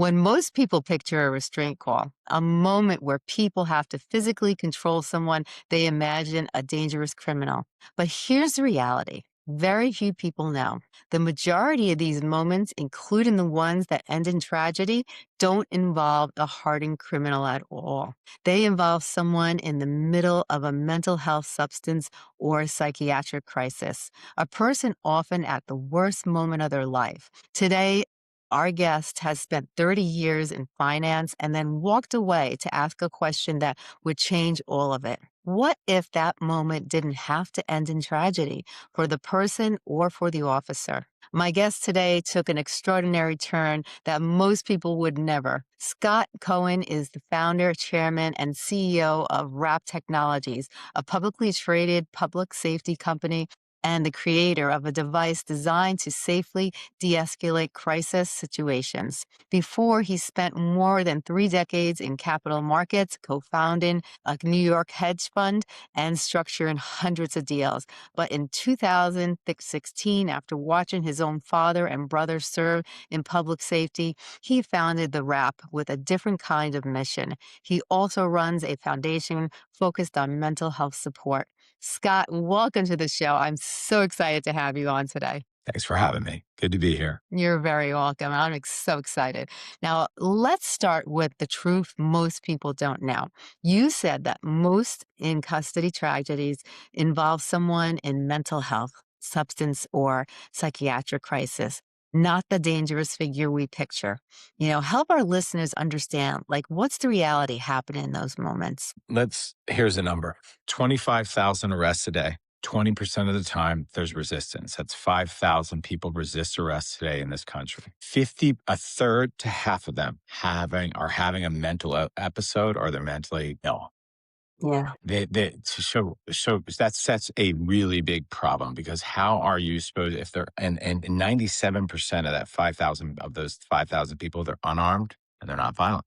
When most people picture a restraint call, a moment where people have to physically control someone, they imagine a dangerous criminal. But here's the reality. Very few people know. The majority of these moments, including the ones that end in tragedy, don't involve a hardened criminal at all. They involve someone in the middle of a mental health substance or psychiatric crisis, a person often at the worst moment of their life. Today, our guest has spent 30 years in finance and then walked away to ask a question that would change all of it. What if that moment didn't have to end in tragedy for the person or for the officer? My guest today took an extraordinary turn that most people would never. Scot Cohen is the founder, chairman, and CEO of Wrap Technologies, a publicly traded public safety company and the creator of a device designed to safely de-escalate crisis situations. Before, he spent more than 3 decades in capital markets, co-founding a New York hedge fund and structuring hundreds of deals. But in 2016, after watching his own father and brother serve in public safety, he founded the Wrap with a different kind of mission. He also runs a foundation focused on mental health support. Scot, welcome to the show. I'm so excited to have you on today. Thanks for having me. Good to be here. You're very welcome. So excited. Now, let's start with the truth most people don't know. You said that most in custody tragedies involve someone in mental health, substance, or psychiatric crisis, not the dangerous figure we picture. Help our listeners understand, what's the reality happening in those moments? Here's a number 25,000 arrests a day. 20% of the time, there's resistance. That's 5,000 people resist arrest today in this country. A third to half of them are having a mental episode or they're mentally ill. Yeah. That's a really big problem because how are you supposed if they're and 97% of that 5,000 of those 5,000 people, they're unarmed and they're not violent.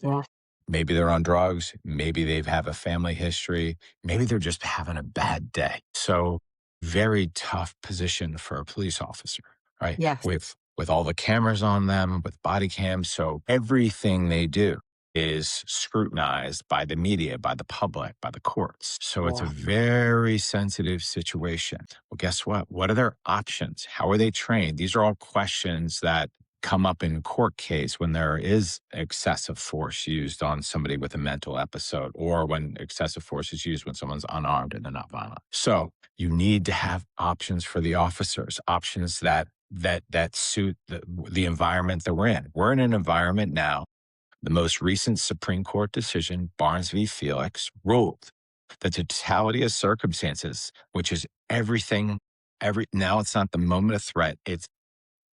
Yeah. Maybe they're on drugs. Maybe they have a family history. Maybe they're just having a bad day. So very tough position for a police officer, right? Yes. With all the cameras on them, with body cams. So everything they do is scrutinized by the media, by the public, by the courts. So it's a Yeah. very sensitive situation. Well, guess what? What are their options? How are they trained? These are all questions that come up in a court case when there is excessive force used on somebody with a mental episode or when excessive force is used when someone's unarmed and they're not violent. So you need to have options for the officers, options that suit the environment that we're in. We're in an environment now. The most recent Supreme Court decision, Barnes v. Felix, ruled the totality of circumstances, which is everything, now it's not the moment of threat, it's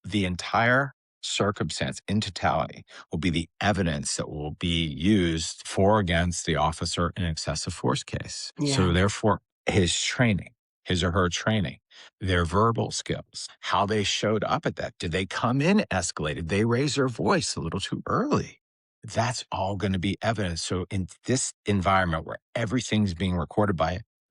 the entire circumstance in totality will be the evidence that will be used for or against the officer in an excessive force case. Yeah. So therefore, his or her training, their verbal skills, how they showed up at that. Did they come in escalated? Did they raise their voice a little too early? That's all going to be evidence. So in this environment where everything's being recorded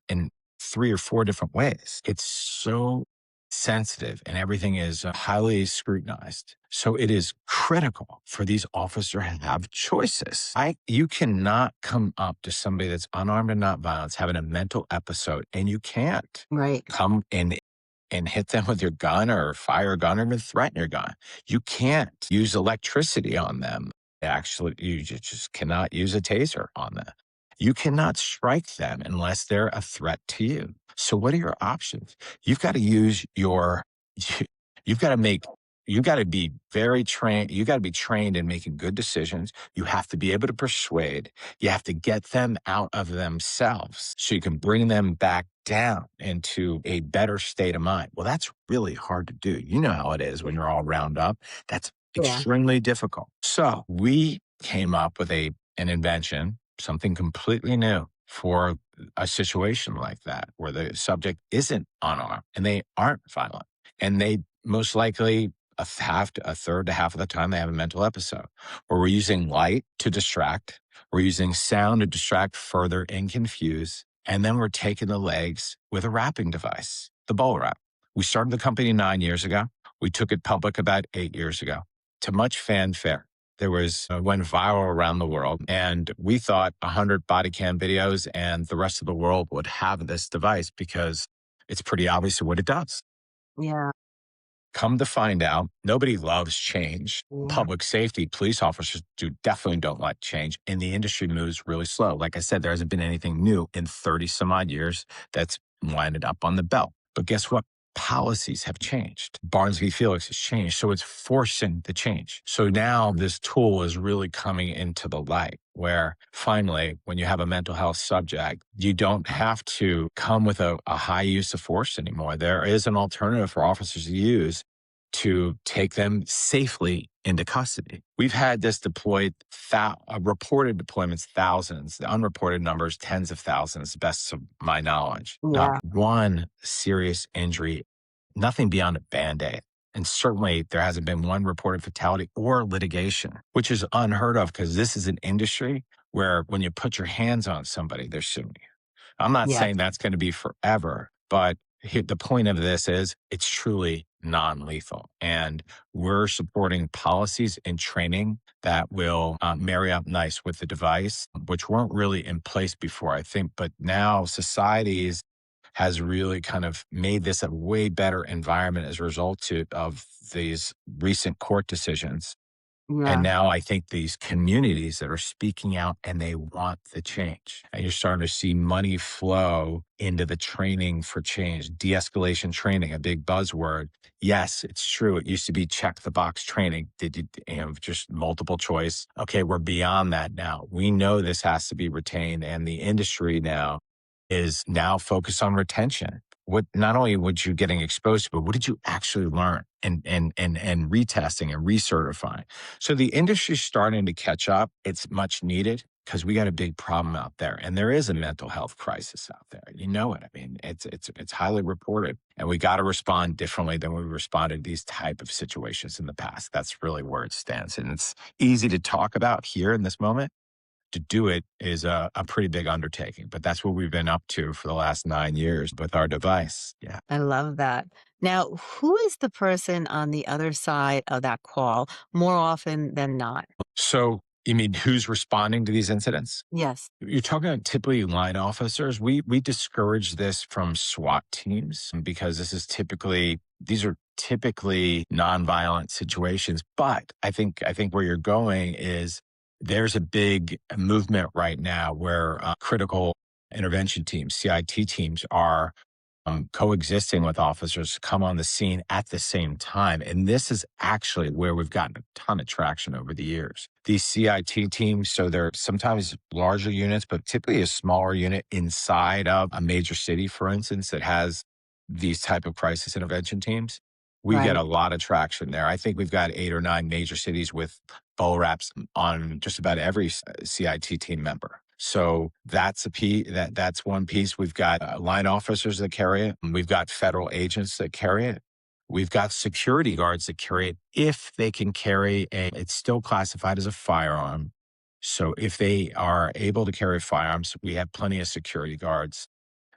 in 3 or 4 different ways, it's so sensitive and everything is highly scrutinized. So it is critical for these officers to have choices. You cannot come up to somebody that's unarmed and not violent, having a mental episode, and you can't come in and hit them with your gun or fire a gun or even threaten your gun. You can't use electricity on them. Actually, you just cannot use a taser on them. You cannot strike them unless they're a threat to you. So what are your options? You've got to be very trained. You got to be trained in making good decisions. You have to be able to persuade. You have to get them out of themselves so you can bring them back down into a better state of mind. Well, that's really hard to do. You know how it is when you're all round up. That's extremely difficult. So we came up with an invention, something completely new for a situation like that, where the subject isn't unarmed and they aren't violent. And they most likely a third to half of the time they have a mental episode, where we're using light to distract. We're using sound to distract further and confuse. And then we're taking the legs with a wrapping device, the bubble wrap. We started the company 9 years ago. We took it public about 8 years ago. To much fanfare, There was went viral around the world, and we thought 100 body cam videos and the rest of the world would have this device because it's pretty obvious what it does. Yeah. Come to find out, nobody loves change. Yeah. Public safety, police officers definitely don't like change, and the industry moves really slow. Like I said, there hasn't been anything new in 30 some odd years that's winded up on the belt. But guess what? Policies have changed. Barnes v. Felix has changed. So it's forcing the change. So now this tool is really coming into the light where finally, when you have a mental health subject, you don't have to come with a high use of force anymore. There is an alternative for officers to use to take them safely into custody. We've had this deployed, reported deployments, thousands, the unreported numbers, tens of thousands, best of my knowledge. Not Yeah. one serious injury, nothing beyond a Band-Aid. And certainly there hasn't been one reported fatality or litigation, which is unheard of because this is an industry where when you put your hands on somebody, they're suing you. I'm not Yes. saying that's going to be forever, but the point of this is it's truly non lethal. And we're supporting policies and training that will marry up nice with the device, which weren't really in place before, I think. But now societies has really kind of made this a way better environment as a result of these recent court decisions. And Yeah. now I think these communities that are speaking out and they want the change. And you're starting to see money flow into the training for change, de-escalation training, a big buzzword. Yes, it's true. It used to be check the box training. Did you just multiple choice? Okay, we're beyond that now. We know this has to be retained, and the industry now is now focused on retention. What not only what you getting exposed to, but what did you actually learn and retesting and recertifying. So the industry's starting to catch up. It's much needed because we got a big problem out there, and there is a mental health crisis out there. You know it. I mean, it's highly reported, and we got to respond differently than we responded to these type of situations in the past. That's really where it stands, and it's easy to talk about here in this moment. To do it is a pretty big undertaking, but that's what we've been up to for the last 9 years with our device. Yeah. I love that. Now, who is the person on the other side of that call more often than not? So you mean who's responding to these incidents? Yes. You're talking about typically line officers. We discourage this from SWAT teams because these are typically nonviolent situations. But I think where you're going is there's a big movement right now where critical intervention teams, CIT teams, are coexisting with officers to come on the scene at the same time. And this is actually where we've gotten a ton of traction over the years. These CIT teams, so they're sometimes larger units, but typically a smaller unit inside of a major city, for instance, that has these type of crisis intervention teams. We get Right. a lot of traction there. I think we've got 8 or 9 major cities with BOLRAPs on just about every CIT team member. So that's that's one piece. We've got line officers that carry it. We've got federal agents that carry it. We've got security guards that carry it if they can carry it's still classified as a firearm. So if they are able to carry firearms, we have plenty of security guards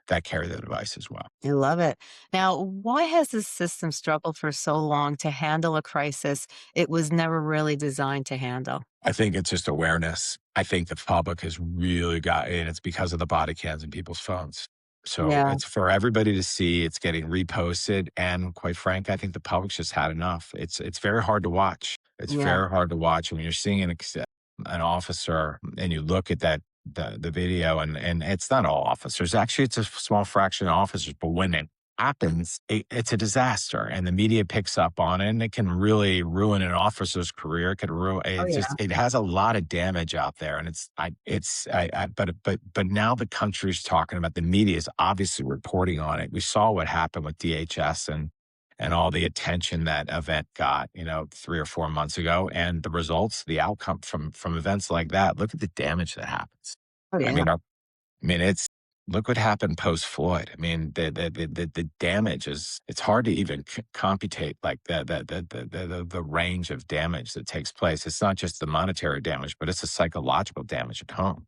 that carry the device as well. I love it. Now, why has this system struggled for so long to handle a crisis it was never really designed to handle? I think it's just awareness. I think the public has really got, and it's because of the body cams in people's phones. So Yeah. it's for everybody to see. It's getting reposted, and quite frank, I think the public's just had enough. It's very hard to watch. It's Yeah. very hard to watch when you're seeing an officer and you look at the video, and it's not all officers. Actually, it's a small fraction of officers, but when it happens, it's a disaster, and the media picks up on it, and it can really ruin an officer's career. It could ruin. Oh, yeah. It has a lot of damage out there, and but now the country's talking about, the media is obviously reporting on it. We saw what happened with DHS and all the attention that event got, 3 or 4 months ago, and the results, the outcome from events like that. Look at the damage that happens. Oh, I yeah. mean, it's look what happened post Floyd. I mean, the damage is, it's hard to even computate like the range of damage that takes place. It's not just the monetary damage, but it's the psychological damage at home.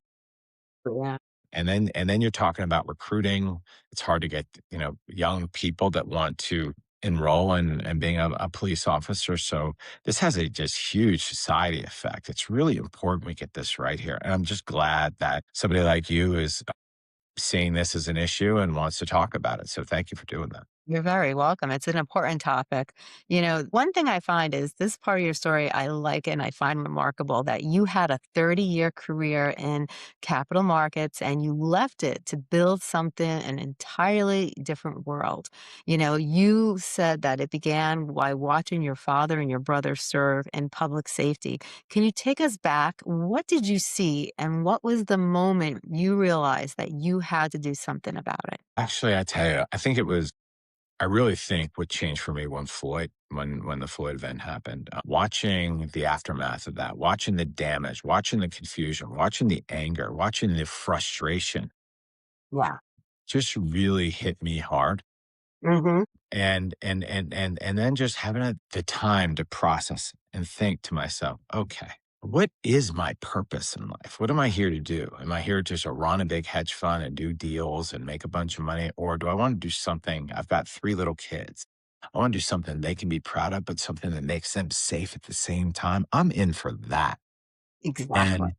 Yeah. And then you're talking about recruiting. It's hard to get, young people that want to enroll and being a police officer. So this has a just huge society effect. It's really important we get this right here. And I'm just glad that somebody like you is seeing this as an issue and wants to talk about it. So thank you for doing that. You're very welcome. It's an important topic. One thing I find is this part of your story, I like and I find remarkable that you had a 30-year career in capital markets and you left it to build something, an entirely different world. You said that it began by watching your father and your brother serve in public safety. Can you take us back? What did you see? And what was the moment you realized that you had to do something about it? Actually, I tell you, I really think what changed for me when the Floyd event happened, watching the aftermath of that, watching the damage, watching the confusion, watching the anger, watching the frustration Yeah. just really hit me hard. Hmm. And then just having the time to process and think to myself, okay, what is my purpose in life? What am I here to do? Am I here just to run a big hedge fund and do deals and make a bunch of money? Or do I want to do something? I've got 3 little kids. I want to do something they can be proud of, but something that makes them safe at the same time. I'm in for that. Exactly. And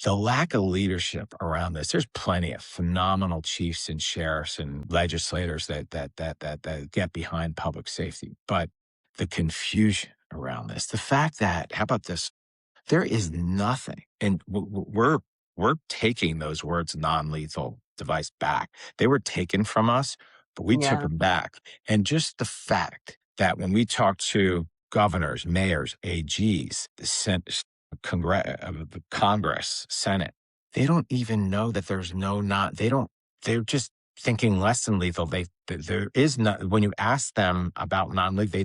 the lack of leadership around this, there's plenty of phenomenal chiefs and sheriffs and legislators that get behind public safety. But the confusion around this, the fact that, how about this? There is nothing, and we're taking those words "non-lethal device" back. They were taken from us, but we took Yeah. them back. And just the fact that when we talk to governors, mayors, AGs, the Congress, Senate, they don't even know that there's no not. They don't. They're just thinking less than lethal. There is not. When you ask them about non-lethal,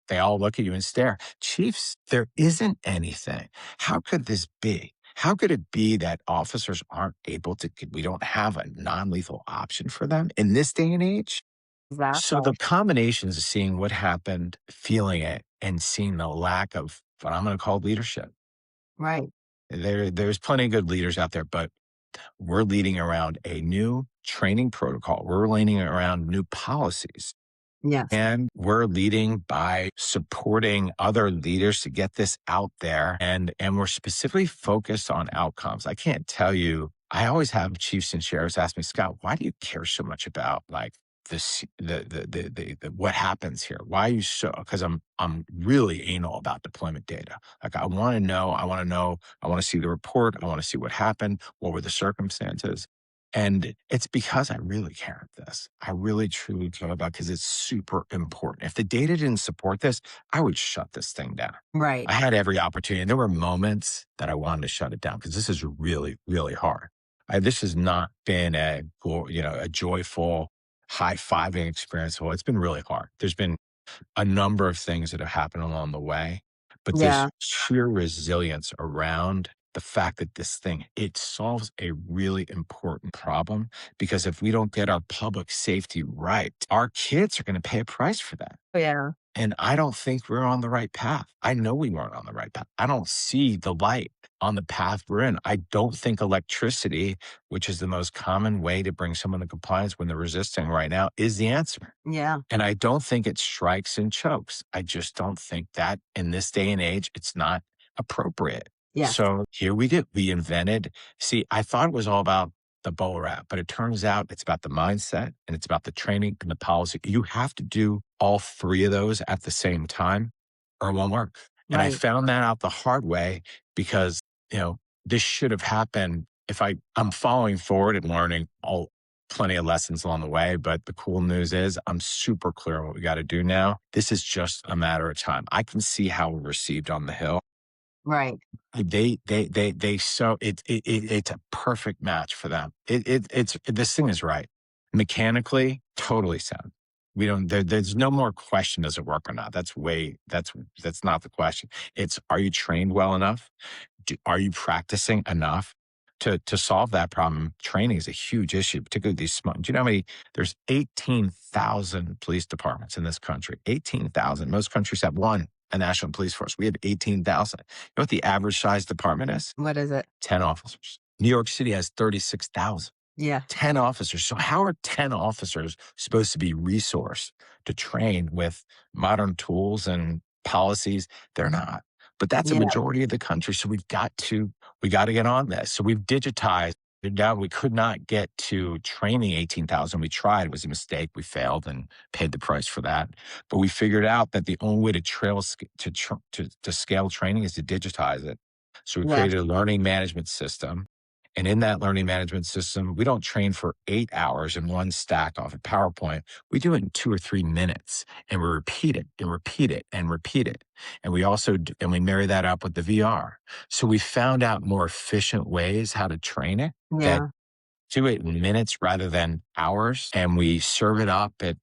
they all look at you and stare. Chiefs, there isn't anything. How could this be? How could it be that officers aren't able to, we don't have a non lethal option for them in this day and age? So the Exactly. combinations of seeing what happened, feeling it, and seeing the lack of what I'm going to call leadership. Right. There's plenty of good leaders out there, but we're leading around a new training protocol. We're leaning around new policies. Yes. And we're leading by supporting other leaders to get this out there. And we're specifically focused on outcomes. I can't tell you, I always have chiefs and sheriffs ask me, Scott, why do you care so much about like this the what happens here? Why are you so, because I'm really anal about deployment data. Like I want to know, I want to see the report, I want to see what happened, what were the circumstances. And it's because I really care about this. I really truly care about, because it's super important. If the data didn't support this, I would shut this thing down. Right. I had every opportunity, and there were moments that I wanted to shut it down because this is really, really hard. This has not been a joyful high fiving experience. Well, it's been really hard. There's been a number of things that have happened along the way, but this Yeah. sheer resilience around the fact that this thing, it solves a really important problem, because if we don't get our public safety right, our kids are going to pay a price for that. Yeah. And I don't think we're on the right path. I know we weren't on the right path. I don't see the light on the path we're in. I don't think electricity, which is the most common way to bring someone to compliance when they're resisting right now, is the answer. Yeah. And I don't think it strikes and chokes. I just don't think that in this day and age, it's not appropriate. Yes. So here we go. We invented, see, I thought it was all about the BOLR wrap, but it turns out it's about the mindset and it's about the training and the policy. You have to do all 3 of those at the same time or it won't work. And I Right. found that out the hard way because, this should have happened if I'm following forward and learning plenty of lessons along the way. But the cool news is I'm super clear on what we got to do now. This is just a matter of time. I can see how we're received on the Hill. Right. It's a perfect match for them. This thing is right. Mechanically, totally sound. We don't, there's no more question. Does it work or not? That's not the question. It's, are you trained well enough? Are you practicing enough to solve that problem? Training is a huge issue, particularly these small. Do you know how many? There's 18,000 police departments in this country. 18,000. Most countries have one, a national police force. We have 18,000. You know what the average size department is? What is it? 10 officers. New York City has 36,000. Yeah. 10 officers. So how are 10 officers supposed to be resourced to train with modern tools and policies? They're not. But that's a Yeah. majority of the country. So we got to get on this. So we've digitized it down. We could not get to training 18,000. We tried. It was a mistake. We failed and paid the price for that. But we figured out that the only way to to scale training is to digitize it. So we Yeah. created a learning management system, and in that learning management system, we don't train for 8 hours in one stack off a PowerPoint. We do it in 2 or 3 minutes, and we repeat it and repeat it and repeat it. And and we marry that up with the VR. So we found out more efficient ways how to train it that Yeah. do it in minutes rather than hours. And we serve it up at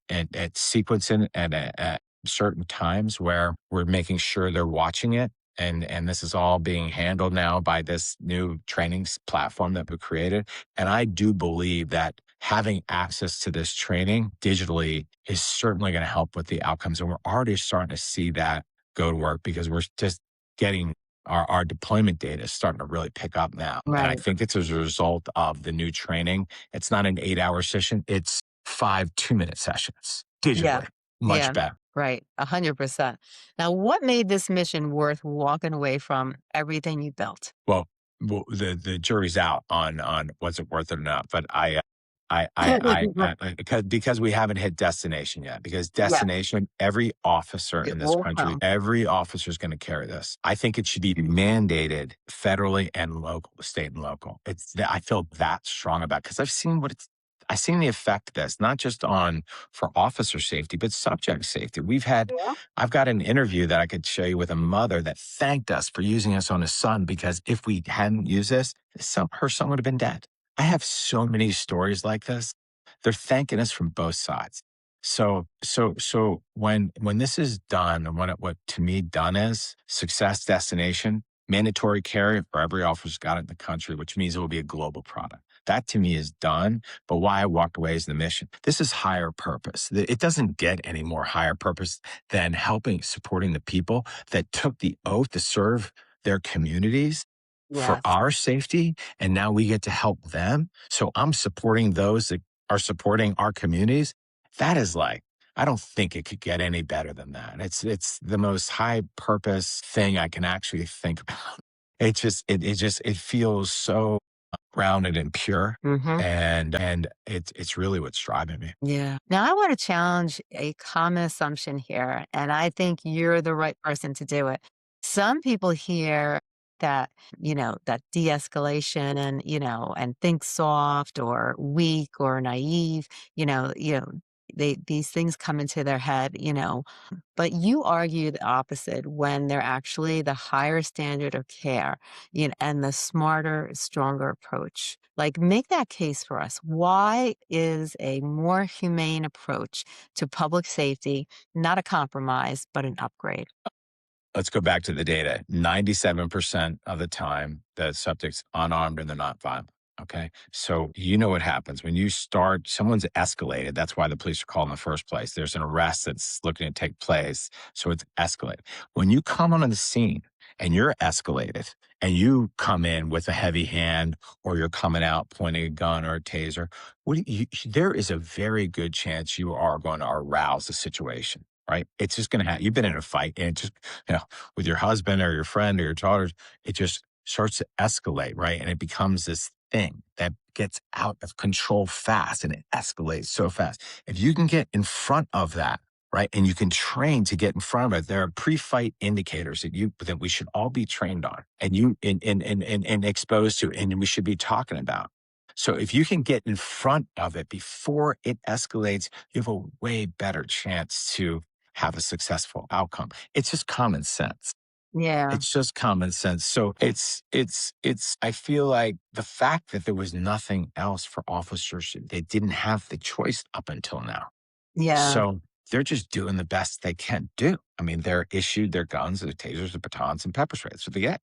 sequencing at certain times where we're making sure they're watching it. And this is all being handled now by this new platform that we created. And I do believe that having access to this training digitally is certainly going to help with the outcomes. And we're already starting to see that go to work because we're just getting our deployment data is starting to really pick up now. And I Right. think it's as a result of the new training. It's not an 8 hour session, it's 5 2-minute sessions Yeah. digitally. Much Yeah. better. Right. 100%. Now, what made this mission worth walking away from everything you built? Well, the jury's out on was it worth it or not. But because we haven't hit destination yet. Because Yeah. destination, every officer It in this will country, come. every officer is going to carry this. I think it should be mandated federally and local, state and local. I feel that strong about because I've seen the effect of this, not just on for officer safety, but subject safety. Yeah. I've got an interview that I could show you with a mother that thanked us for using us on his son because if we hadn't used this, her son would have been dead. I have so many stories like this. They're thanking us from both sides. So when this is done, and what to me done is success destination, mandatory carry for every officer's got it in the country, which means it will be a global product. That to me is done. But why I walked away is the mission. This is higher purpose. It doesn't get any more higher purpose than supporting the people that took the oath to serve their communities for Yes. our safety. And now we get to help them. So I'm supporting those that are supporting our communities. That is like, I don't think it could get any better than that. It's the most high purpose thing I can actually think about. It feels so grounded and pure. Hmm. And it's really what's driving me. Yeah. Now, I want to challenge a common assumption here, and I think you're the right person to do it. Some people hear that, that de escalation and think soft or weak or naive, these things come into their head. But you argue the opposite when they're actually the higher standard of care, and the smarter, stronger approach. Like, make that case for us. Why is a more humane approach to public safety not a compromise, but an upgrade? Let's go back to the data. 97% of the time, the subject's unarmed and they're not violent. Okay. So you know what happens when someone's escalated. That's why the police are called in the first place. There's an arrest that's looking to take place. So it's escalated. When you come on the scene and you're escalated and you come in with a heavy hand or you're coming out pointing a gun or a taser, there is a very good chance you are going to arouse the situation. Right. It's just going to happen. You've been in a fight and it just, you know, with your husband or your friend or your daughter, it just starts to escalate, right? And it becomes this thing that gets out of control fast and it escalates so fast. If you can get in front of that, right, and you can train to get in front of it, there are pre-fight indicators that we should all be trained on and exposed to, and we should be talking about. So if you can get in front of it before it escalates, you have a way better chance to have a successful outcome. It's just common sense. Yeah. It's just common sense. So I feel like the fact that there was nothing else for officers, they didn't have the choice up until now. Yeah. So they're just doing the best they can do. I mean, they're issued their guns, their tasers, their batons, and pepper spray. That's what they get.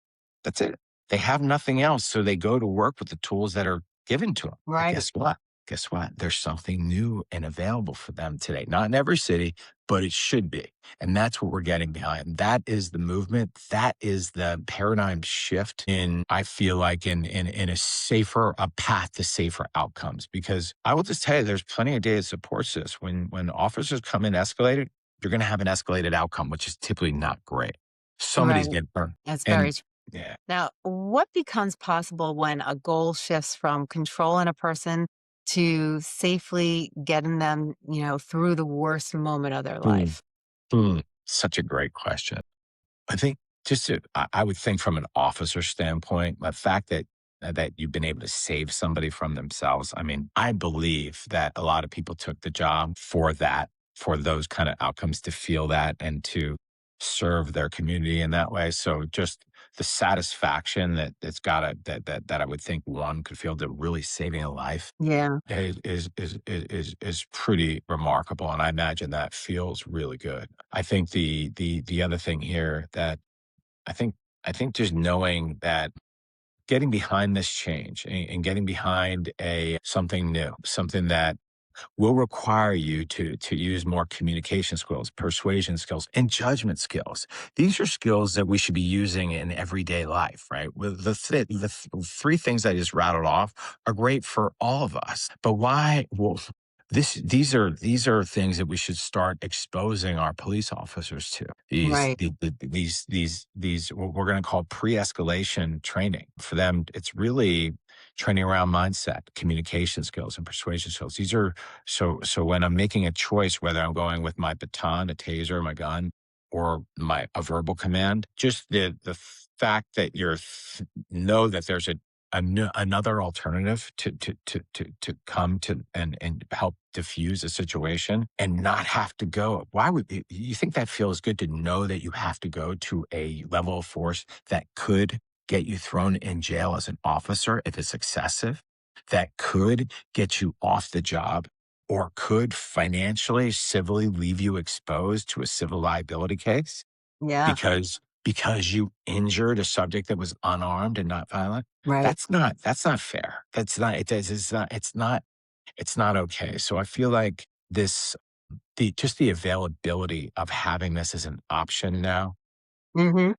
That's it. They have nothing else. So they go to work with the tools that are given to them. But Right. guess what? guess what? There's something new and available for them today. Not in every city, but it should be. And that's what we're getting behind. That is the movement. That is the paradigm shift in, I feel like, in a safer, a path to safer outcomes. Because I will just tell you, there's plenty of data that supports this. When officers come in escalated, you're going to have an escalated outcome, which is typically not great. Somebody's Right. getting burned. That's very And true. yeah, Now, what becomes possible when a goal shifts from controlling a person to safely getting them, through the worst moment of their mm, life? such a great question. I think I would think from an officer standpoint, the fact that you've been able to save somebody from themselves. I mean, I believe that a lot of people took the job for that, for those kind of outcomes, to feel that and to serve their community in that way. So just the satisfaction that it's got to that I would think one could feel to really saving a life Yeah. is pretty remarkable, and I imagine that feels really good. I think the other thing here that I think I think just knowing that getting behind this change and getting behind a something new, something that will require you to use more communication skills, persuasion skills, and judgment skills. These are skills that we should be using in everyday life, right? With three things I just rattled off are great for all of us. But why? Well, these are things that we should start exposing our police officers to. Right. These what we're going to call pre-escalation training for them. It's really training around mindset, communication skills, and persuasion skills. These are so when I'm making a choice, whether I'm going with my baton, a taser, my gun, or a verbal command, just the fact that know that there's another alternative to come to and help diffuse a situation and not have to go. Why would you think that feels good to know that you have to go to a level of force that could get you thrown in jail as an officer if it's excessive, that could get you off the job, or could financially, civilly leave you exposed to a civil liability case Yeah. because you injured a subject that was unarmed and not violent? Right. That's not fair. That's not it is it's not okay. So I feel like the availability of having this as an option now Hmm.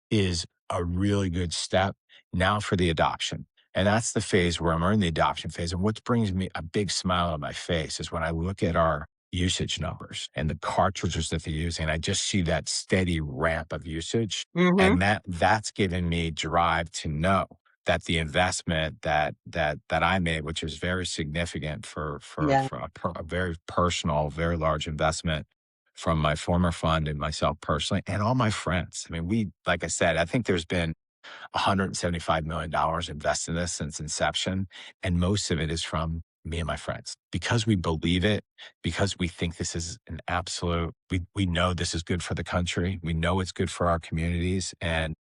is a really good step now for the adoption. And that's the phase where I'm in the adoption phase. And what brings me a big smile on my face is when I look at our usage numbers and the cartridges that they're using. I just see that steady ramp of usage. Hmm. And that's given me drive to know that the investment that I made, which is very significant Yeah. for a very personal, very large investment from my former fund and myself personally and all my friends. I mean, like I said, I think there's been $175 million invested in this since inception. And most of it is from me and my friends because we believe it, because we think this is an absolute, we know this is good for the country. We know it's good for our communities. And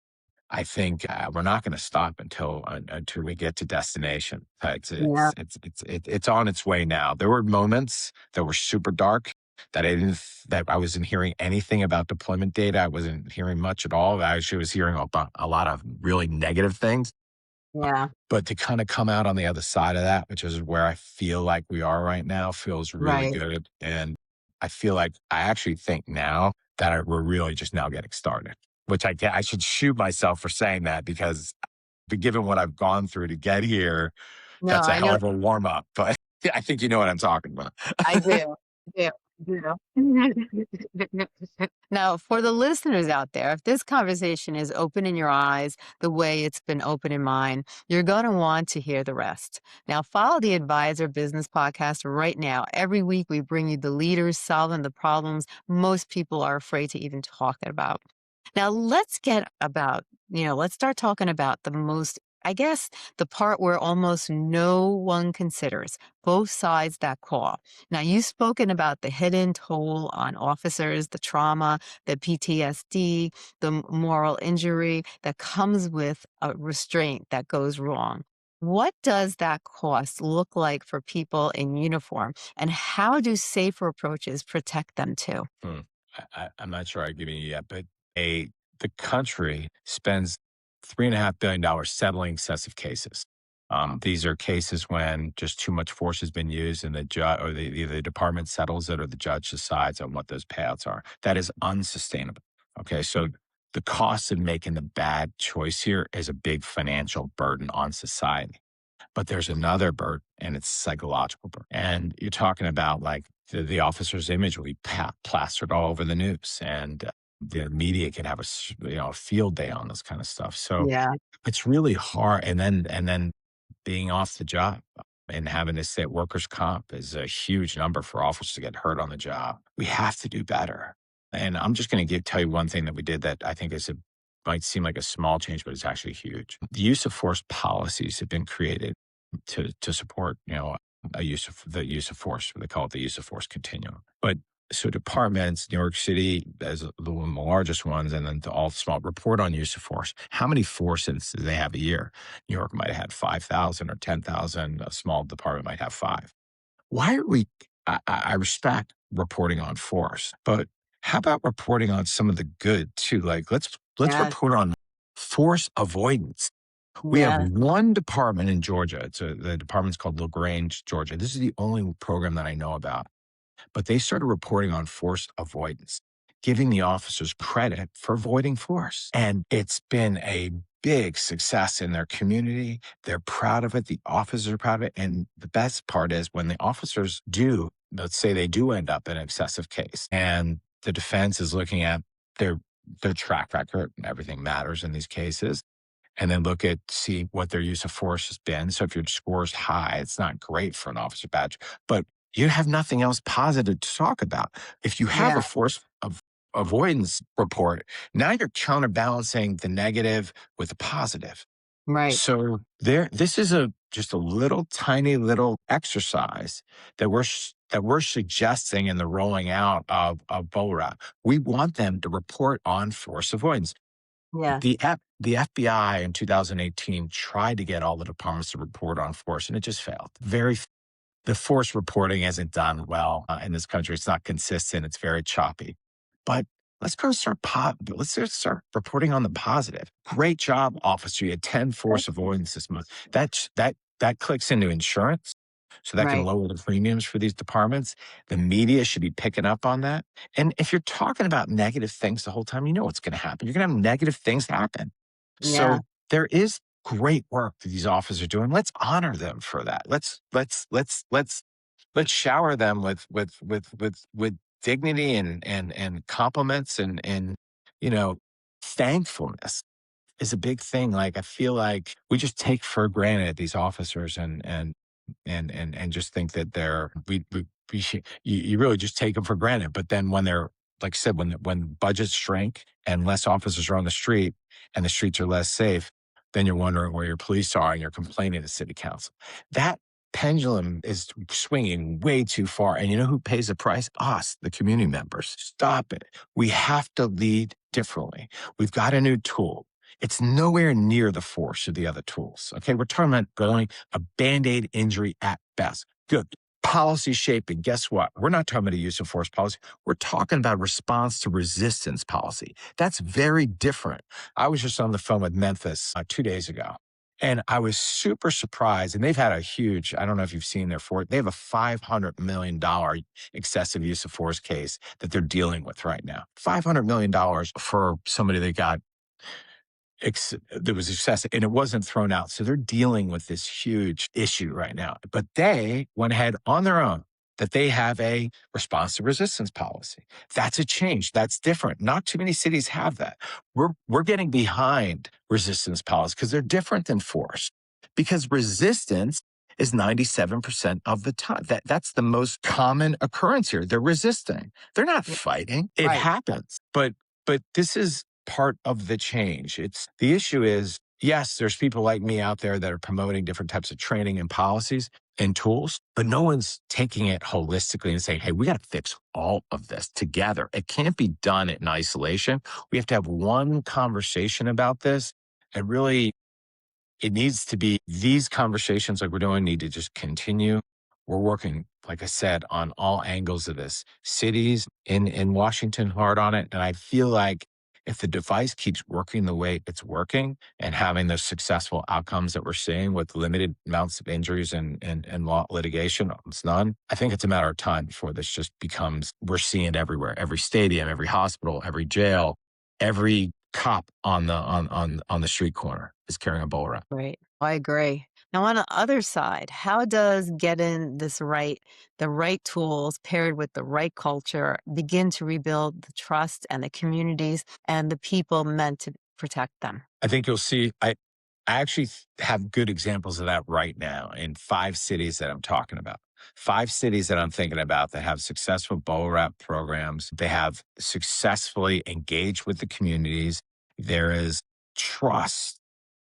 I think we're not going to stop until we get to destination. Yeah. It's on its way now. There were moments that were super dark that I wasn't hearing anything about deployment data. I wasn't hearing much at all. I actually was hearing about a lot of really negative things. Yeah. But to kind of come out on the other side of that, which is where I feel like we are right now, feels really Right. good. And I feel like I actually think now that we're really just now getting started, which I should shoot myself for saying that because but given what I've gone through to get here, No, that's a I hell know. of a warm up. But I think you know what I'm talking about. I do. I do. Now, for the listeners out there, if this conversation is opening your eyes the way it's been open in mine, you're going to want to hear the rest. Now, follow the Advisor Business Podcast right now. Every week, we bring you the leaders solving the problems most people are afraid to even talk about. Now, let's start talking about the most, I guess, the part where almost no one considers both sides that call. Now, you've spoken about the hidden toll on officers, the trauma, the PTSD, the moral injury that comes with a restraint that goes wrong. What does that cost look like for people in uniform, and how do safer approaches protect them too? Hmm. I'm not sure I've given you yet, but a the country spends $3.5 billion settling excessive cases. These are cases when just too much force has been used and the judge or the department settles it or the judge decides on what those payouts are. That is unsustainable. Okay. So the cost of making the bad choice here is a big financial burden on society. But there's another burden, and it's psychological burden. And you're talking about like the officer's image will be plastered all over the news, and the media can have a field day on this kind of stuff. So Yeah. it's really hard. And then being off the job and having to say workers' comp is a huge number for officers to get hurt on the job. We have to do better. And I'm just going to tell you one thing that we did that I think might seem like a small change, but it's actually huge. The use of force policies have been created to support, the use of force. They call it the use of force continuum. But so departments, New York City as one of the largest ones, and then to all small report on use of force. How many force incidents do they have a year? New York might have had 5,000 or 10,000. A small department might have five. Why are we? I respect reporting on force, but how about reporting on some of the good too? Like let's Yes. report on force avoidance. We have Yes. one department in Georgia. The department's called LaGrange, Georgia. This is the only program that I know about, but they started reporting on force avoidance, giving the officers credit for avoiding force. And it's been a big success in their community. They're proud of it. The officers are proud of it. And the best part is when the officers do, let's say they do end up in an excessive case and the defense is looking at their their track record and everything matters in these cases and then see what their use of force has been. So if your score is high, it's not great for an officer badge, but you have nothing else positive to talk about. If you have Yeah. a force of avoidance report, now you're counterbalancing the negative with the positive. Right. So this is just a little tiny little exercise that we're suggesting in the rolling out of BORA. We want them to report on force avoidance. Yes. The FBI in 2018 tried to get all the departments to report on force, and it just failed. The force reporting isn't done well in this country. It's not consistent. It's very choppy. But let's just start reporting on the positive. Great job, officer. You had 10 force avoidance this month. That clicks into insurance. So that can Right. lower the premiums for these departments. The media should be picking up on that. And if you're talking about negative things the whole time, you know what's going to happen. You're going to have negative things happen. Yeah. So there is great work that these officers are doing. Let's honor them for that. Let's shower them with dignity and compliments and you know thankfulness is a big thing. Like I feel like we just take for granted these officers and just think that you really just take them for granted. But then when they're like I said, when budgets shrink and less officers are on the street and the streets are less safe, then you're wondering where your police are and you're complaining to city council. That pendulum is swinging way too far. And you know who pays the price? Us, the community members. Stop it. We have to lead differently. We've got a new tool. It's nowhere near the force of the other tools. Okay. We're talking about going a band-aid injury at best. Good. Policy shaping. Guess what? We're not talking about a use of force policy. We're talking about response to resistance policy. That's very different. I was just on the phone with Memphis 2 days ago. And I was super surprised. And they've had a huge, I don't know if you've seen their force, they have a $500 million excessive use of force case that they're dealing with right now. $500 million for somebody that got that was excessive and it wasn't thrown out. So they're dealing with this huge issue right now. But they went ahead on their own that they have a response to resistance policy. That's a change. That's different. Not too many cities have that. We're getting behind resistance policies because they're different than force. Because resistance is 97% of the time. That's the most common occurrence here. They're resisting. They're not Yeah. fighting. It Right. happens. But this is part of the change. The issue is, yes, there's people like me out there that are promoting different types of training and policies and tools, but no one's taking it holistically and saying, hey, we got to fix all of this together. It can't be done in isolation. We have to have one conversation about this and really it needs to be these conversations like we're doing need to just continue. We're working, like I said, on all angles of this. Cities in Washington hard on it. And I feel like if the device keeps working the way it's working and having those successful outcomes that we're seeing with limited amounts of injuries and law litigation, almost none, I think it's a matter of time before this just becomes, we're seeing it everywhere, every stadium, every hospital, every jail, every cop on the street corner is carrying a bowl around. Right. I agree. Now, on the other side, how does getting the right tools paired with the right culture begin to rebuild the trust and the communities and the people meant to protect them? I think you'll see. I actually have good examples of that right now in 5 cities that I'm talking about. 5 cities that I'm thinking about that have successful bubble wrap programs. They have successfully engaged with the communities. There is trust,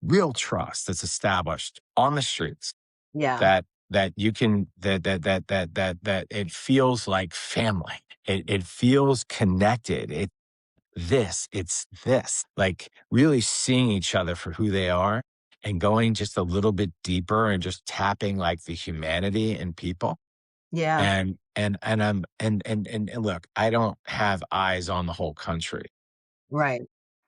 real trust that's established on the streets Yeah. that you can that it feels like family. It feels connected. It's this, like really seeing each other for who they are and going just a little bit deeper and just tapping like the humanity in people. Yeah. And look, I don't have eyes on the whole country, Right.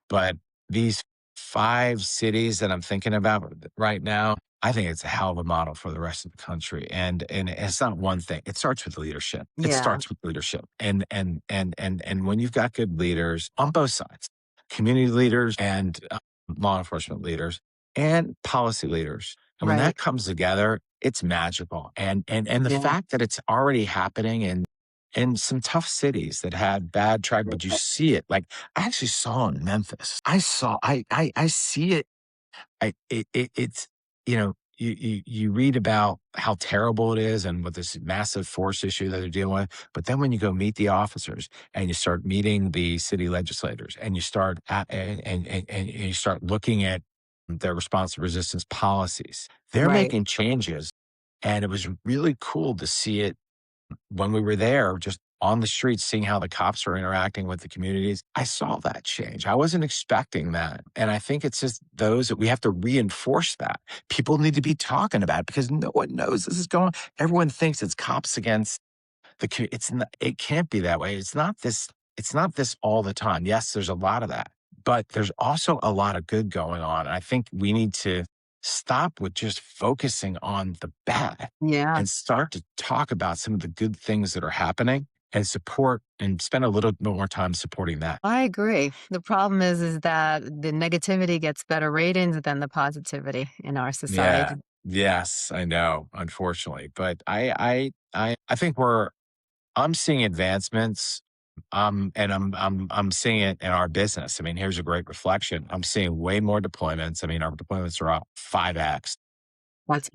but these 5 cities that I'm thinking about right now, I think it's a hell of a model for the rest of the country, and it's not one thing. It starts with leadership. It Yeah. starts with leadership, and when you've got good leaders on both sides, community leaders and, law enforcement leaders and policy leaders, and when Right. that comes together, it's magical, and the Yeah. fact that it's already happening in some tough cities that had bad track, but you see it, like, I actually saw in Memphis. I see it. It's, you read about how terrible it is and with this massive force issue that they're dealing with, but then when you go meet the officers and you start meeting the city legislators and you start and you start looking at their response to resistance policies, they're Right. making changes, and it was really cool to see it when we were there, just on the streets, seeing how the cops are interacting with the communities. I saw that change. I wasn't expecting that. And I think it's just those that we have to reinforce that. People need to be talking about it because no one knows this is going on. Everyone thinks it's cops against it's not, it can't be that way. It's not this all the time. Yes, there's a lot of that, but there's also a lot of good going on. And I think we need to stop with just focusing on the bad Yeah. and start to talk about some of the good things that are happening and support and spend a little bit more time supporting that. I agree. The problem is that the negativity gets better ratings than the positivity in our Yeah. society. Yes, I know, unfortunately. But I think I'm seeing advancements, and I'm seeing it in our business. I mean, here's a great reflection. I'm seeing way more deployments. I mean, our deployments are up 5x, That's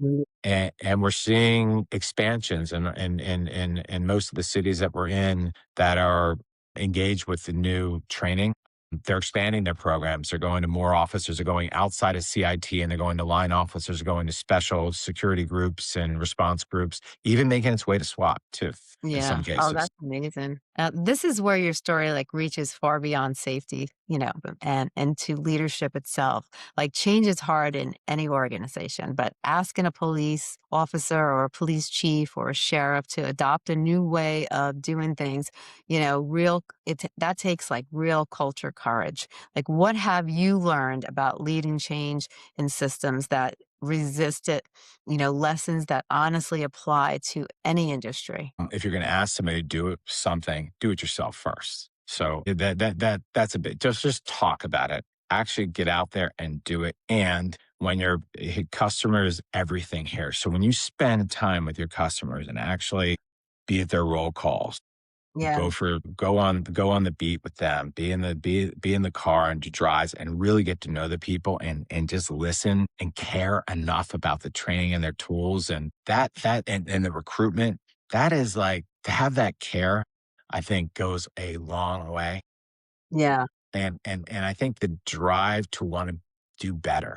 and we're seeing expansions in most of the cities that we're in that are engaged with the new training. They're expanding their programs. They're going to more officers. They're going outside of CIT, and they're going to line officers. They're going to special security groups and response groups, even making its way to SWAT too, in some Yeah. Oh, cases. that's amazing. This is where your story like reaches far beyond safety, and to leadership itself. Like change is hard in any organization, but asking a police officer or a police chief or a sheriff to adopt a new way of doing things, that takes like real culture courage. Like what have you learned about leading change in systems that resist it, lessons that honestly apply to any industry? If you're going to ask somebody to do something, do it yourself first. So that's a bit. Just talk about it. Actually, get out there and do it. And when your customer is everything here, so when you spend time with your customers and actually be at their roll calls, Yeah. go on the beat with them, be in the car and do drives and really get to know the people and just listen and care enough about the training and their tools and and the recruitment. That is like to have that care, I think goes a long way. Yeah. And I think the drive to want to do better.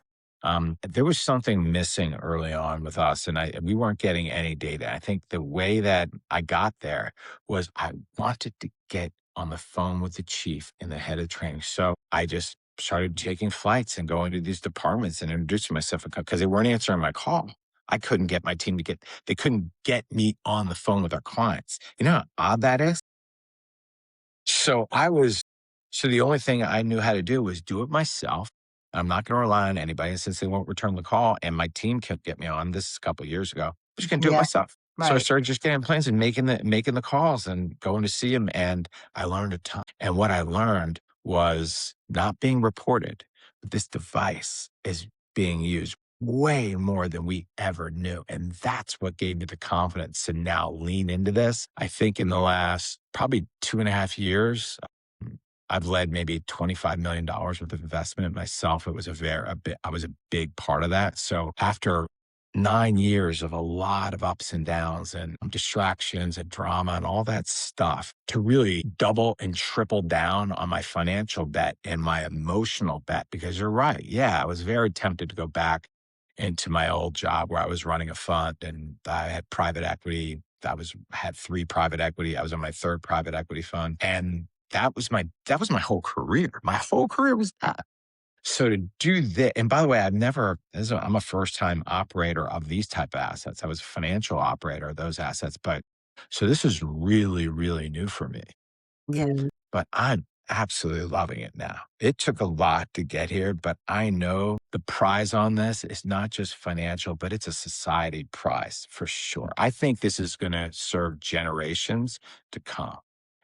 There was something missing early on with us, and we weren't getting any data. I think the way that I got there was I wanted to get on the phone with the chief and the head of training. So I just started taking flights and going to these departments and introducing myself because they weren't answering my call. I couldn't get my team to they couldn't get me on the phone with our clients. You know how odd that is? So I was So the only thing I knew how to do was do it myself. I'm not going to rely on anybody since they won't return the call. And my team kept get me on. This is a couple of years ago. I'm just going to do it Yeah, myself. So I right. started just getting plans and making the calls and going to see them. And I learned a ton. And what I learned was not being reported, but this device is being used way more than we ever knew. And that's what gave me the confidence to now lean into this. I think in the last probably 2.5 years, I've led maybe $25 million worth of investment in myself. It was I was a big part of that. So after 9 years of a lot of ups and downs and distractions and drama and all that stuff, to really double and triple down on my financial bet and my emotional bet, because you're right. Yeah, I was very tempted to go back into my old job where I was running a fund and I had private equity. Had three private equity. I was on my third private equity fund. And that was my whole career. My whole career was that. So to do that, and by the way, I'm a first time operator of these type of assets. I was a financial operator of those assets, but so this is really, really new for me, Yeah. but I'm absolutely loving it now. It took a lot to get here, but I know the prize on this is not just financial, but it's a society prize for sure. I think this is going to serve generations to come.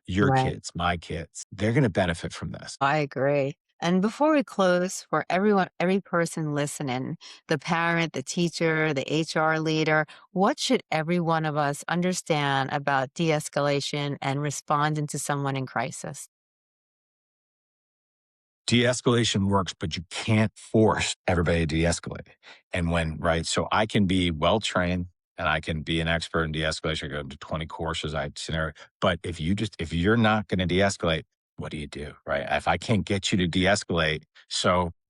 Your Right. kids, my kids, they're going to benefit from this. I agree. And before we close, for everyone, every person listening, the parent, the teacher, the HR leader, what should every one of us understand about de escalation and responding to someone in crisis? De-escalation works, but you can't force everybody to de-escalate. And right? So I can be well trained and I can be an expert in de-escalation. I go to 20 courses, scenario. But if you're not going to de-escalate, what do? Right? If I can't get you to de-escalate,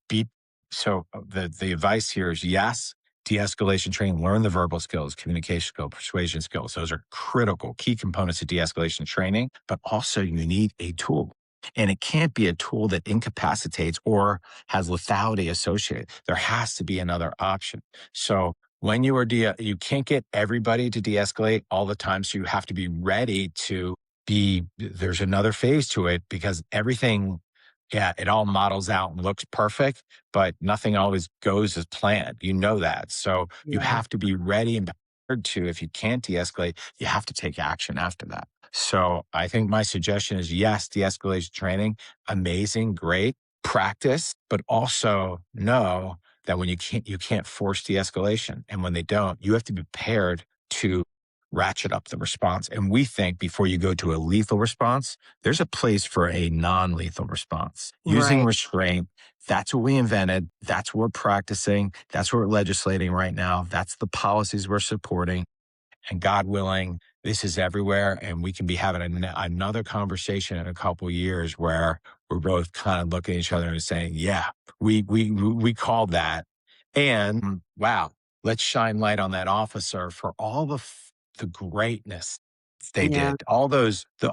be, the advice here is yes, de-escalation training, learn the verbal skills, communication skills, persuasion skills. Those are critical, key components of de-escalation training, but also you need a tool. And it can't be a tool that incapacitates or has lethality associated. There has to be another option. So when you can't get everybody to de-escalate all the time. So you have to be ready there's another phase to it because everything, yeah, it all models out and looks perfect, but nothing always goes as planned. You know that. So you Yeah. have to be ready and prepared to, if you can't de-escalate, you have to take action after that. So I think my suggestion is yes, de-escalation training, amazing, great, practice, but also know that when you can't force de-escalation. And when they don't, you have to be prepared to ratchet up the response. And we think before you go to a lethal response, there's a place for a non-lethal response. Using Right. restraint, that's what we invented. That's what we're practicing. That's what we're legislating right now. That's the policies we're supporting. And God willing, this is everywhere. And we can be having another conversation in a couple of years where we're both kind of looking at each other and saying, yeah, we called that. And wow, let's shine light on that officer for all the greatness they Yeah. did. All those the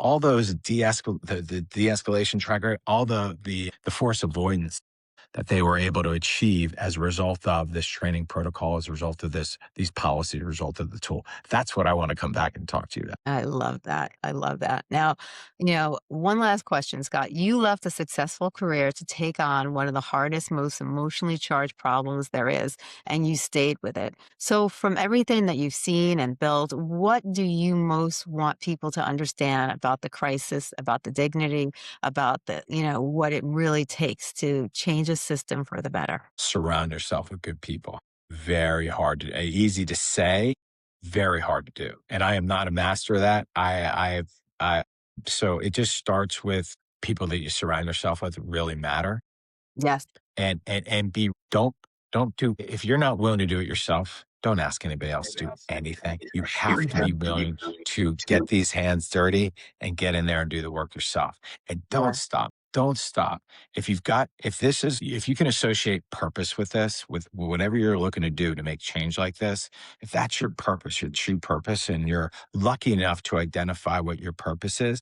de-escalation tracker, all the force avoidance that they were able to achieve as a result of this training protocol, as a result of these policies, as a result of the tool. That's what I want to come back and talk to you about. I love that. I love that. Now, one last question, Scott. You left a successful career to take on one of the hardest, most emotionally charged problems there is, and you stayed with it. So, from everything that you've seen and built, what do you most want people to understand about the crisis, about the dignity, about what it really takes to change a system for the better? Surround yourself with good people. Very hard easy to say, very hard to do. And I am not a master of that. So it just starts with people that you surround yourself with that really matter. Yes. And don't do, if you're not willing to do it yourself, don't ask anybody else to do anything. You have to be willing to get these hands dirty and get in there and do the work yourself. And don't Yeah. stop. Don't stop. If you can associate purpose with this, with whatever you're looking to do to make change like this, if that's your purpose, your true purpose, and you're lucky enough to identify what your purpose is,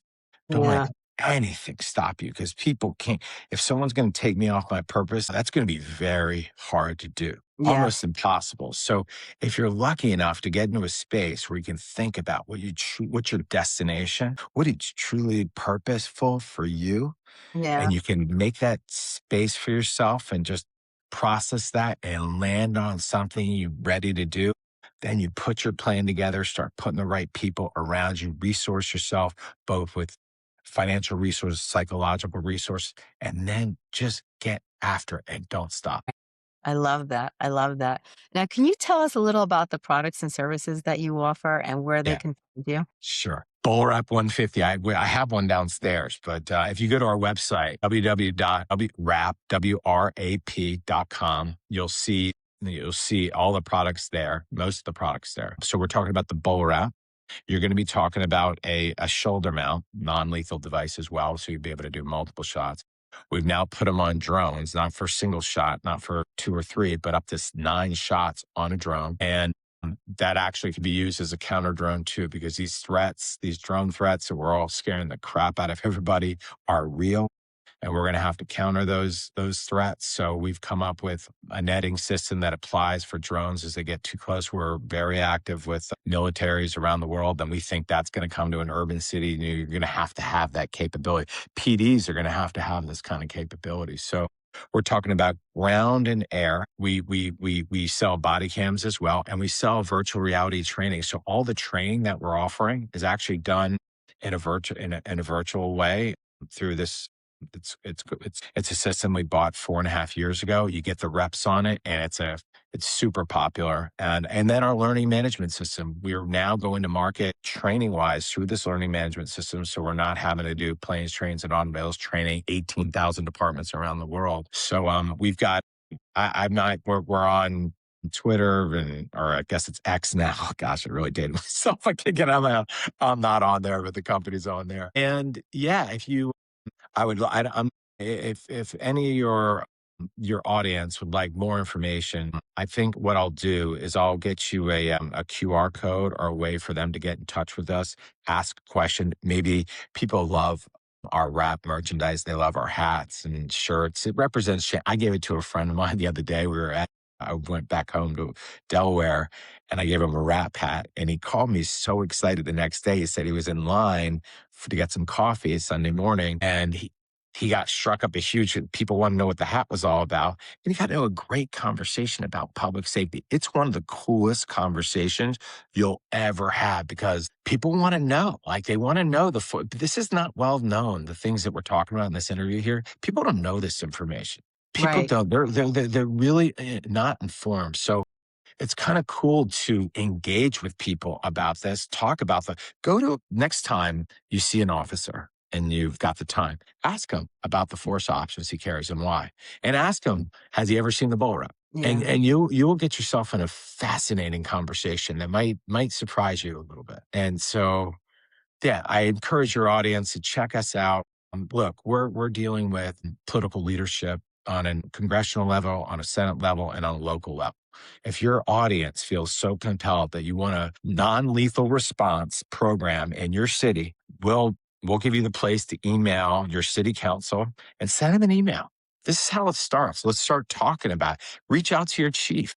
don't let Yeah. anything stop you because people can't. If someone's going to take me off my purpose, that's going to be very hard to do, almost Yes. impossible. So if you're lucky enough to get into a space where you can think about what's your destination, what is truly purposeful for you, Yeah. and you can make that space for yourself and just process that and land on something you're ready to do, then you put your plan together, start putting the right people around you, resource yourself, both with financial resources, psychological resources, and then just get after it and don't stop. I love that. I love that. Now, can you tell us a little about the products and services that you offer and where they Yeah. can find you? Sure. Bull Rap 150. I have one downstairs, but if you go to our website, www.wrap.com, you'll see all the products there, most of the products there. So we're talking about the Bull Wrap. You're going to be talking about a shoulder mount, non-lethal device as well, so you'll be able to do multiple shots. We've now put them on drones, not for single shot, not for 2 or 3, but up to 9 shots on a drone. And that actually can be used as a counter drone too, because these drone threats that we're all scaring the crap out of everybody are real, and we're going to have to counter those threats. So we've come up with a netting system that applies for drones as they get too close. We're very active with militaries around the world, and we think that's going to come to an urban city. You're going to have that capability. PDs are going to have this kind of capability. So we're talking about ground and air. We sell body cams as well, and we sell virtual reality training. So all the training that we're offering is actually done in a virtual way through this. It's a system we bought 4.5 years ago. You get the reps on it, and it's super popular. And then our learning management system. We're now going to market training wise through this learning management system. So we're not having to do planes, trains, and automobiles training 18,000 departments around the world. So we've got I'm not we're on Twitter or I guess it's X now. Gosh, I really dated myself. I can't get on that. I'm not on there, but the company's on there. And yeah, if you I would. If any of your audience would like more information, I think what I'll do is I'll get you a QR code or a way for them to get in touch with us, ask a question. Maybe people love our wrap merchandise. They love our hats and shirts. It represents. I gave it to a friend of mine the other day. I went back home to Delaware and I gave him a wrap hat. And he called me so excited the next day. He said he was in line to get some coffee Sunday morning. And he got struck up a huge, people want to know what the hat was all about. And he got into a great conversation about public safety. It's one of the coolest conversations you'll ever have because people want to know, like they want to know this is not well known. The things that we're talking about in this interview here, people don't know this information. People Right. don't, they're really not informed. So it's kind of cool to engage with people about this, talk about go to next time you see an officer and you've got the time, ask him about the force options he carries and why. And ask him, has he ever seen the bull rep? And Yeah. you will get yourself in a fascinating conversation that might surprise you a little bit. And so yeah, I encourage your audience to check us out. Look, we're dealing with political leadership on a congressional level, on a Senate level, and on a local level. If your audience feels so compelled that you want a non-lethal response program in your city, we'll give you the place to email your city council and send them an email. This is how it starts. Let's start talking about it. Reach out to your chief.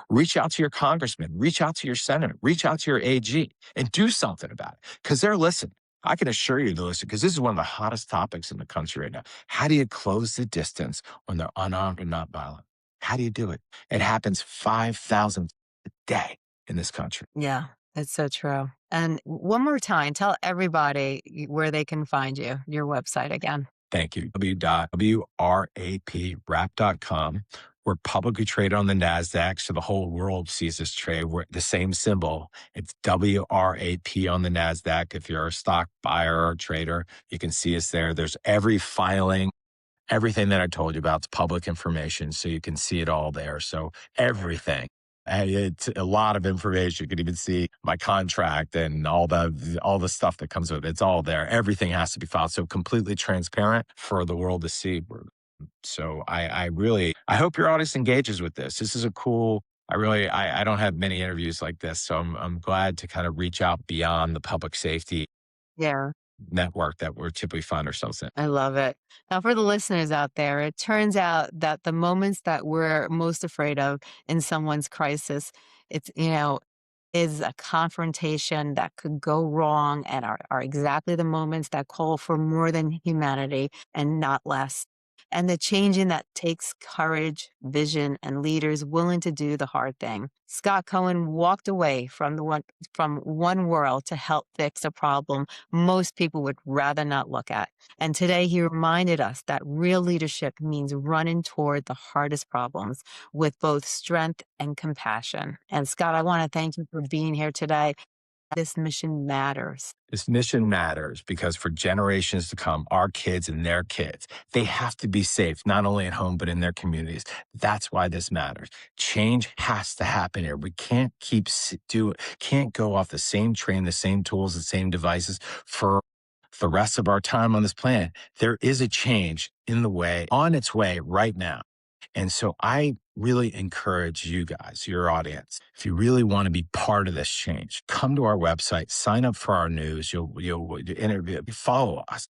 Reach out to your congressman, reach out to your senator, reach out to your AG and do something about it because they're listening. I can assure you to listen because this is one of the hottest topics in the country right now. How do you close the distance when they're unarmed and not violent? How do you do it? It happens 5,000 a day in this country. Yeah. That's so true. And one more time, tell everybody where they can find you, your website again. Thank you. www.wrap.com. We're publicly traded on the NASDAQ, so the whole world sees this trade. We're the same symbol. It's WRAP on the NASDAQ. If you're a stock buyer or trader, you can see us there. There's every filing. Everything that I told you about is public information, so you can see it all there. So everything. And it's a lot of information. You can even see my contract and all the stuff that comes with it. It's all there. Everything has to be filed. So completely transparent for the world to see. So I hope your audience engages with this. This is a cool. I don't have many interviews like this, so I'm glad to kind of reach out beyond the public safety. Yeah. network that we're typically find ourselves in. I love it. Now, for the listeners out there, it turns out that the moments that we're most afraid of in someone's crisis, it's, is a confrontation that could go wrong and are exactly the moments that call for more than humanity and not less. And the changing that takes courage, vision, and leaders willing to do the hard thing. Scott Cohen walked away from one world to help fix a problem most people would rather not look at. And today he reminded us that real leadership means running toward the hardest problems with both strength and compassion. And Scott, I want to thank you for being here today. This mission matters. This mission matters because for generations to come, our kids and their kids, they have to be safe, not only at home, but in their communities. That's why this matters. Change has to happen here. We can't can't go off the same train, the same tools, the same devices for the rest of our time on this planet. There is a change on its way right now. And so I really encourage you guys, your audience, if you really want to be part of this change, come to our website, sign up for our news. You'll interview, follow us.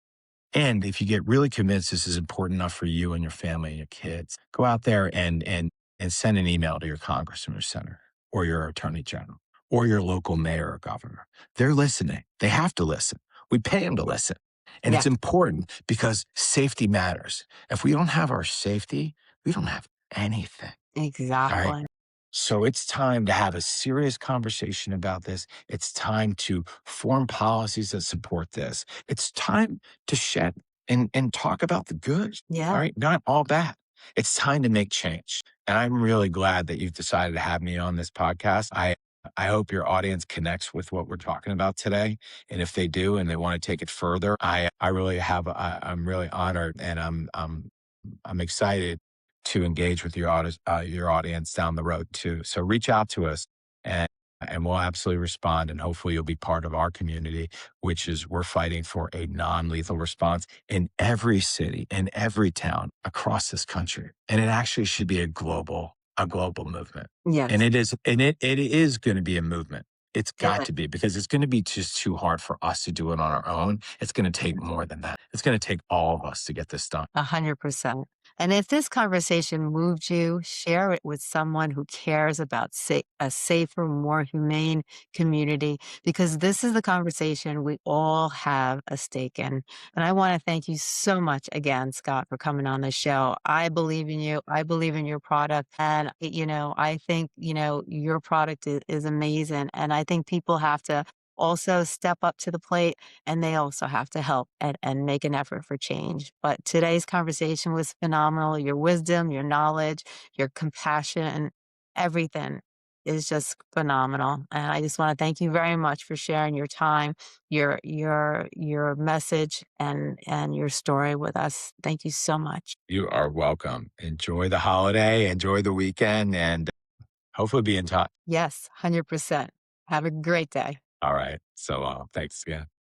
And if you get really convinced this is important enough for you and your family and your kids, go out there and send an email to your congressman or senator or your attorney general or your local mayor or governor. They're listening. They have to listen. We pay them to listen. And Yeah, it's important because safety matters. If we don't have our safety, we don't have anything. All right. exactly. So it's time to have a serious conversation about this. It's time to form policies that support this. It's time to shed and talk about the good. All Yeah. right. Not all bad. It's time to make change. And I'm really glad that you've decided to have me on this podcast. I hope your audience connects with what we're talking about today. And if they do and they want to take it further, I'm really honored and I'm excited to engage with your audience down the road too. So reach out to us and we'll absolutely respond. And hopefully you'll be part of our community, which is we're fighting for a non-lethal response in every city, in every town across this country. And it actually should be a global movement. And Yes. it is going to be a movement. It's got Yeah. to be because it's going to be just too hard for us to do it on our own. It's going to take more than that. It's going to take all of us to get this done. 100%. And if this conversation moved you, share it with someone who cares about a safer, more humane community, because this is the conversation we all have a stake in. And I want to thank you so much again, Scott, for coming on the show. I believe in you. I believe in your product. And, I think, your product is amazing. And I think people have to also step up to the plate and they also have to help and make an effort for change. But today's conversation was phenomenal. Your wisdom, your knowledge, your compassion, everything is just phenomenal. And I just want to thank you very much for sharing your time, your message and your story with us. Thank you so much. You are welcome. Enjoy the holiday, enjoy the weekend, and hopefully be in touch. Yes, 100%. Have a great day. All right. So thanks again.